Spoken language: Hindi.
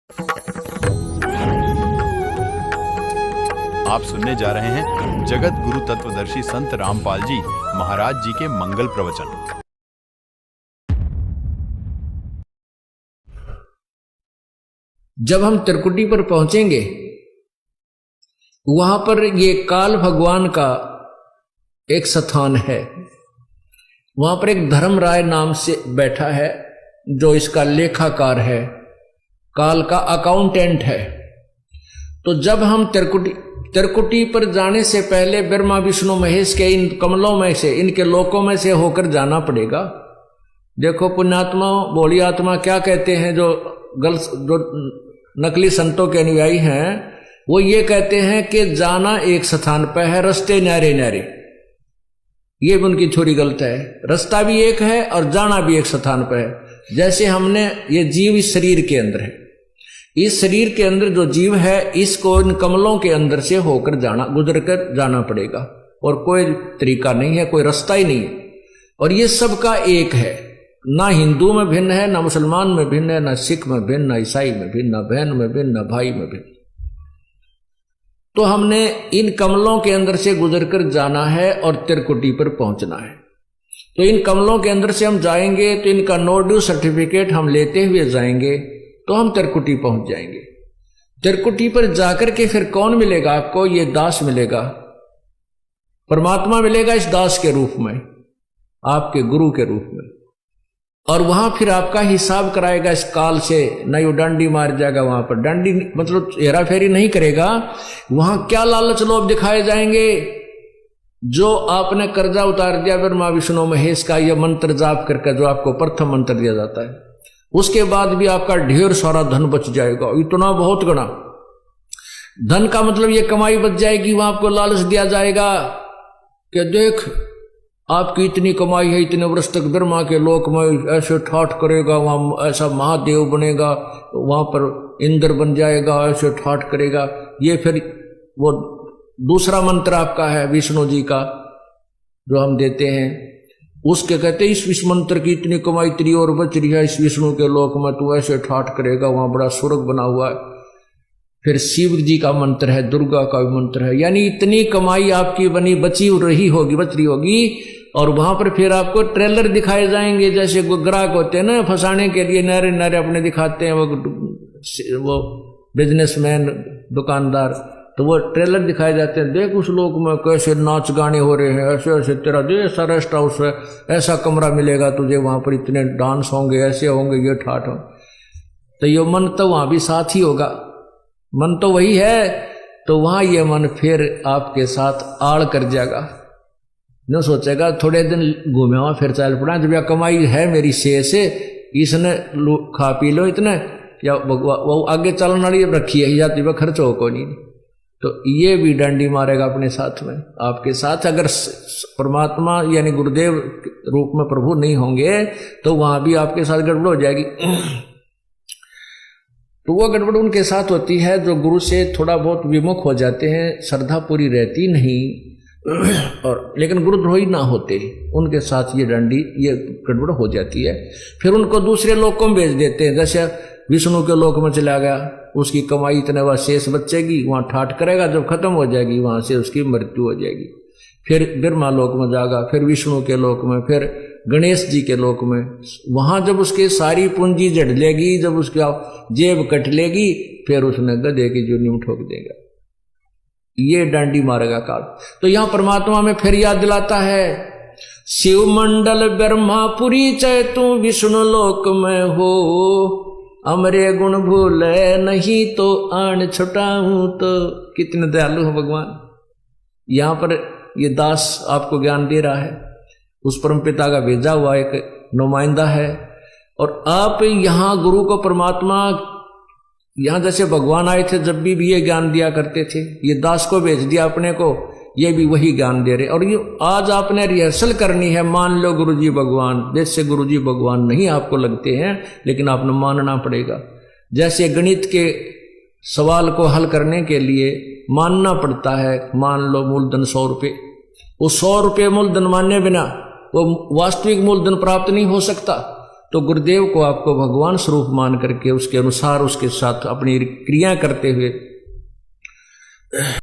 आप सुनने जा रहे हैं जगत गुरु तत्वदर्शी संत रामपाल जी महाराज जी के मंगल प्रवचन। जब हम त्रिकुटी पर पहुंचेंगे वहां पर ये काल भगवान का एक स्थान है। वहां पर एक धर्मराय नाम से बैठा है जो इसका लेखाकार है, काल का अकाउंटेंट है। तो जब हम त्रिकुटी पर जाने से पहले ब्रह्मा विष्णु महेश के इन कमलों में से, इनके लोकों में से होकर जाना पड़ेगा। देखो पुण्यात्मा भोली आत्मा क्या कहते हैं, जो नकली संतों के अनुयायी हैं वो ये कहते हैं कि जाना एक स्थान पर है, रास्ते न्यारे न्यारे। ये भी उनकी छोरी गलत है। रास्ता भी एक है और जाना भी एक स्थान पर है। जैसे हमने ये जीव इस शरीर के अंदर है, इस शरीर के अंदर जो जीव है इसको इन कमलों के अंदर से होकर गुजर कर जाना पड़ेगा और कोई तरीका नहीं है, कोई रास्ता ही नहीं है। और ये सबका एक है, ना हिंदू में भिन्न है, ना मुसलमान में भिन्न है, ना सिख में भिन्न, ना ईसाई में भिन्न, ना बहन में भिन्न, ना भाई में भिन्न। तो हमने इन कमलों के अंदर से गुजर कर जाना है और त्रिकुटी पर पहुंचना है। तो इन कमलों के अंदर से हम जाएंगे तो इनका नो ड्यू सर्टिफिकेट हम लेते हुए जाएंगे तो हम त्रिकुटी पहुंच जाएंगे। त्रिकुटी पर जाकर के फिर कौन मिलेगा आपको? ये दास मिलेगा, परमात्मा मिलेगा इस दास के रूप में, आपके गुरु के रूप में। और वहां फिर आपका हिसाब कराएगा इस काल से। न यो डंडी मार जाएगा, वहां पर डंडी मतलब हेरा फेरी नहीं करेगा। वहां क्या लालच लोभ दिखाए जाएंगे? जो आपने कर्जा उतार दिया ब्रह्मा विष्णु महेश का, यह मंत्र जाप करके, जो आपको प्रथम मंत्र दिया जाता है, उसके बाद भी आपका ढेर सारा धन बच जाएगा, इतना बहुत गणा धन का मतलब ये कमाई बच जाएगी। वहां आपको लालच दिया जाएगा कि देख आपकी इतनी कमाई है, इतने वर्ष तक ब्रह्मा के लोक में ऐसे ठाठ करेगा, वहां ऐसा महादेव बनेगा, वहां पर इंद्र बन जाएगा, ऐसे ठाठ करेगा। ये फिर वो दूसरा मंत्र आपका है विष्णु जी का जो हम देते हैं, उसके कहते हैं इस मंत्र की इतनी कमाई तेरी और बच रही है, इस विष्णु के लोक में तू ऐसे ठाठ करेगा, वहां बड़ा स्वर्ग बना हुआ है। फिर शिव जी का मंत्र है, दुर्गा का भी मंत्र है, यानी इतनी कमाई आपकी बच रही होगी। और वहां पर फिर आपको ट्रेलर दिखाए जाएंगे, जैसे ग्राहक होते हैं ना फंसाने के लिए, नारे नारे अपने दिखाते हैं वो बिजनेसमैन दुकानदार, तो वो ट्रेलर दिखाए जाते हैं। देख उस लोक में कैसे नाच गाने हो रहे हैं, ऐसे ऐसे तेरा ऐसा रेस्ट हाउस है, ऐसा कमरा मिलेगा तुझे, वहां पर इतने डांस होंगे, ऐसे होंगे, ये ठाठ हो। तो ये मन तो वहां भी साथ ही होगा, मन तो वही है। तो वहां ये मन फिर आपके साथ आड़ कर जाएगा, न सोचेगा थोड़े दिन घूमे हुआ फिर चल पड़ा, जब यह कमाई है मेरी से इसने खा पी लो इतने, या वो आगे चलने वाली रखी है जाती वह खर्च हो को नहीं। तो ये भी डंडी मारेगा अपने साथ में, आपके साथ। अगर परमात्मा यानी गुरुदेव रूप में प्रभु नहीं होंगे तो वहां भी आपके साथ गड़बड़ हो जाएगी। तो वो गड़बड़ उनके साथ होती है जो गुरु से थोड़ा बहुत विमुख हो जाते हैं, श्रद्धा पूरी रहती नहीं, और लेकिन गुरुद्रोही ना होते, उनके साथ ये डंडी ये गड़बड़ हो जाती है। फिर उनको दूसरे लोकों में भेज देते हैं, जैसे विष्णु के लोक में चला गया, उसकी कमाई इतने वह शेष बचेगी, वहां ठाठ करेगा, जब खत्म हो जाएगी वहां से उसकी मृत्यु हो जाएगी। फिर ब्रह्मा लोक में जाएगा, फिर विष्णु के लोक में, फिर गणेश जी के लोक में। वहां जब उसके सारी पूंजी जड़ लेगी, जब उसका जेब कट लेगी, फिर उसने गधे की जूनी में ठोक देगा। ये डांडी मारेगा काल। तो यहां परमात्मा में फिर याद दिलाता है, शिव मंडल ब्रह्मापुरी चै तू विष्णु लोक में हो, अमरे गुण भूले नहीं तो आन छुटाऊं। तो कितने दयालु हो भगवान। यहां पर ये दास आपको ज्ञान दे रहा है, उस परम पिता का भेजा हुआ एक नुमाइंदा है। और आप यहां गुरु को परमात्मा, यहां जैसे भगवान आए थे जब भी ये ज्ञान दिया करते थे, ये दास को भेज दिया अपने को, ये भी वही ज्ञान दे रहे। और ये आज आपने रिहर्सल करनी है, मान लो गुरुजी भगवान, जैसे गुरुजी भगवान नहीं आपको लगते हैं, लेकिन आपने मानना पड़ेगा। जैसे गणित के सवाल को हल करने के लिए मानना पड़ता है, मान लो मूलधन 100 रुपये, वो 100 रुपये मूलधन मानने बिना वो वास्तविक मूलधन प्राप्त नहीं हो सकता। तो गुरुदेव को आपको भगवान स्वरूप मान करके उसके अनुसार उसके साथ अपनी क्रिया करते हुए